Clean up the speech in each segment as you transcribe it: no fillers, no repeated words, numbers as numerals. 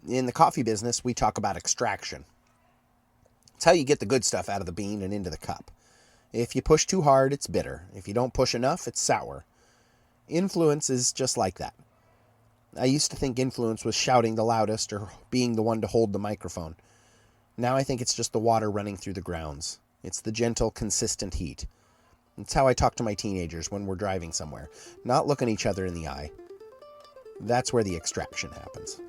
In the coffee business, we talk about extraction. It's how you get the good stuff out of the bean and into the cup. If you push too hard, it's bitter. If you don't push enough, it's sour. Influence is just like that. I used to think influence was shouting the loudest or being the one to hold the microphone. Now I think it's just the water running through the grounds. It's the gentle, consistent heat. It's how I talk to my teenagers when we're driving somewhere, not looking each other in the eye. That's where the extraction happens.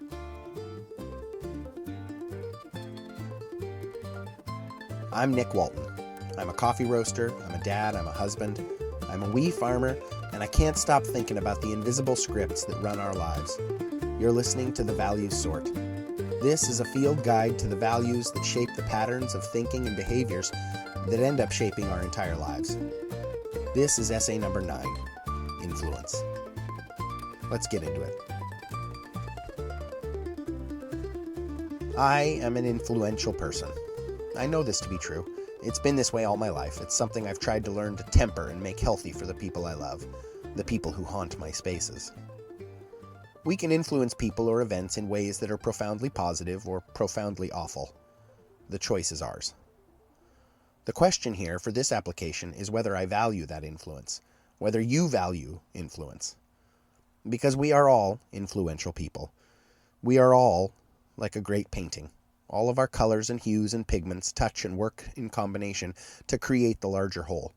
I'm Nick Walton. I'm a coffee roaster, I'm a dad, I'm a husband, I'm a wee farmer, and I can't stop thinking about the invisible scripts that run our lives. You're listening to The Values Sort. This is a field guide to the values that shape the patterns of thinking and behaviors that end up shaping our entire lives. This is essay number 9, Influence. Let's get into it. I am an influential person. I know this to be true. It's been this way all my life. It's something I've tried to learn to temper and make healthy for the people I love, the people who haunt my spaces. We can influence people or events in ways that are profoundly positive or profoundly awful. The choice is ours. The question here for this application is whether I value that influence, whether you value influence. Because we are all influential people. We are all like a great painting. All of our colors and hues and pigments touch and work in combination to create the larger whole.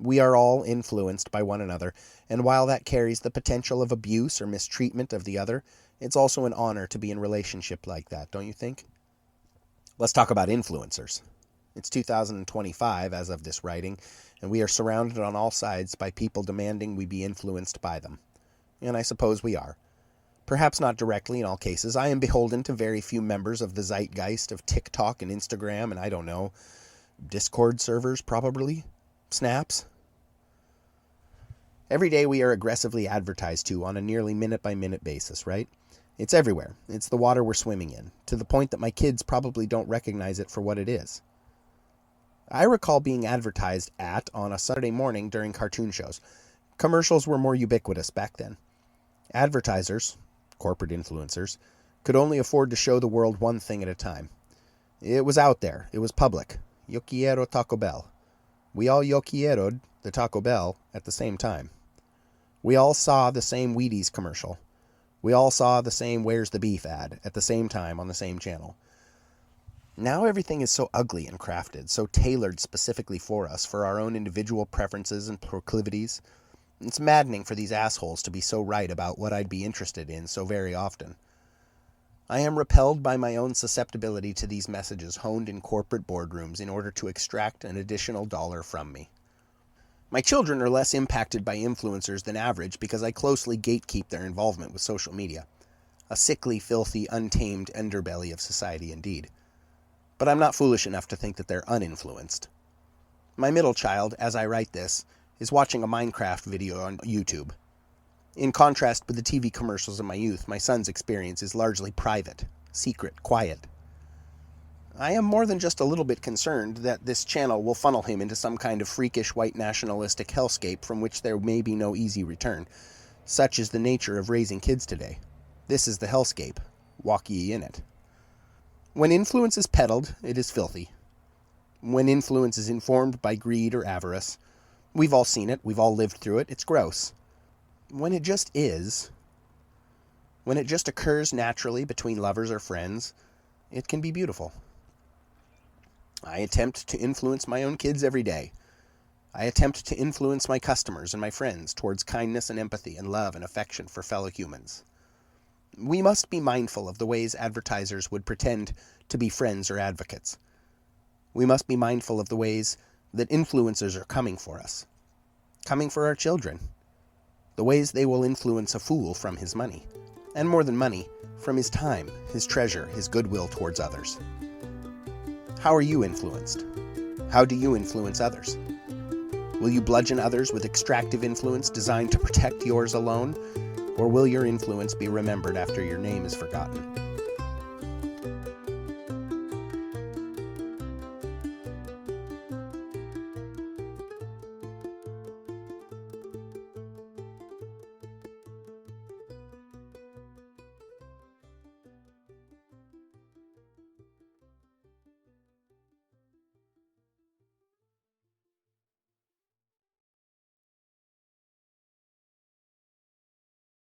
We are all influenced by one another, and while that carries the potential of abuse or mistreatment of the other, it's also an honor to be in relationship like that, don't you think? Let's talk about influencers. It's 2025 as of this writing, and we are surrounded on all sides by people demanding we be influenced by them. And I suppose we are. Perhaps not directly in all cases. I am beholden to very few members of the zeitgeist of TikTok and Instagram and I don't know, Discord servers probably, snaps. Every day we are aggressively advertised to on a nearly minute-by-minute basis, right? It's everywhere. It's the water we're swimming in, to the point that my kids probably don't recognize it for what it is. I recall being advertised at on a Saturday morning during cartoon shows. Commercials were more ubiquitous back then. Advertisers, corporate influencers, could only afford to show the world one thing at a time. It was out there. It was public. Yo quiero Taco Bell. We all yo quiero'd the Taco Bell at the same time. We all saw the same Wheaties commercial. We all saw the same Where's the Beef ad at the same time on the same channel. Now everything is so ugly and crafted, so tailored specifically for us, for our own individual preferences and proclivities. It's maddening for these assholes to be so right about what I'd be interested in so very often. I am repelled by my own susceptibility to these messages honed in corporate boardrooms in order to extract an additional dollar from me. My children are less impacted by influencers than average because I closely gatekeep their involvement with social media. A sickly, filthy, untamed underbelly of society indeed. But I'm not foolish enough to think that they're uninfluenced. My middle child, as I write this, is watching a Minecraft video on YouTube. In contrast with the TV commercials of my youth, my son's experience is largely private, secret, quiet. I am more than just a little bit concerned that this channel will funnel him into some kind of freakish white nationalistic hellscape from which there may be no easy return. Such is the nature of raising kids today. This is the hellscape. Walk ye in it. When influence is peddled, it is filthy. When influence is informed by greed or avarice, we've all seen it, we've all lived through it, it's gross. When it just is, when it just occurs naturally between lovers or friends, it can be beautiful. I attempt to influence my own kids every day. I attempt to influence my customers and my friends towards kindness and empathy and love and affection for fellow humans. We must be mindful of the ways advertisers would pretend to be friends or advocates. We must be mindful of the ways that influencers are coming for us, coming for our children, the ways they will influence a fool from his money, and more than money, from his time, his treasure, his goodwill towards others. How are you influenced? How do you influence others? Will you bludgeon others with extractive influence designed to protect yours alone, or will your influence be remembered after your name is forgotten?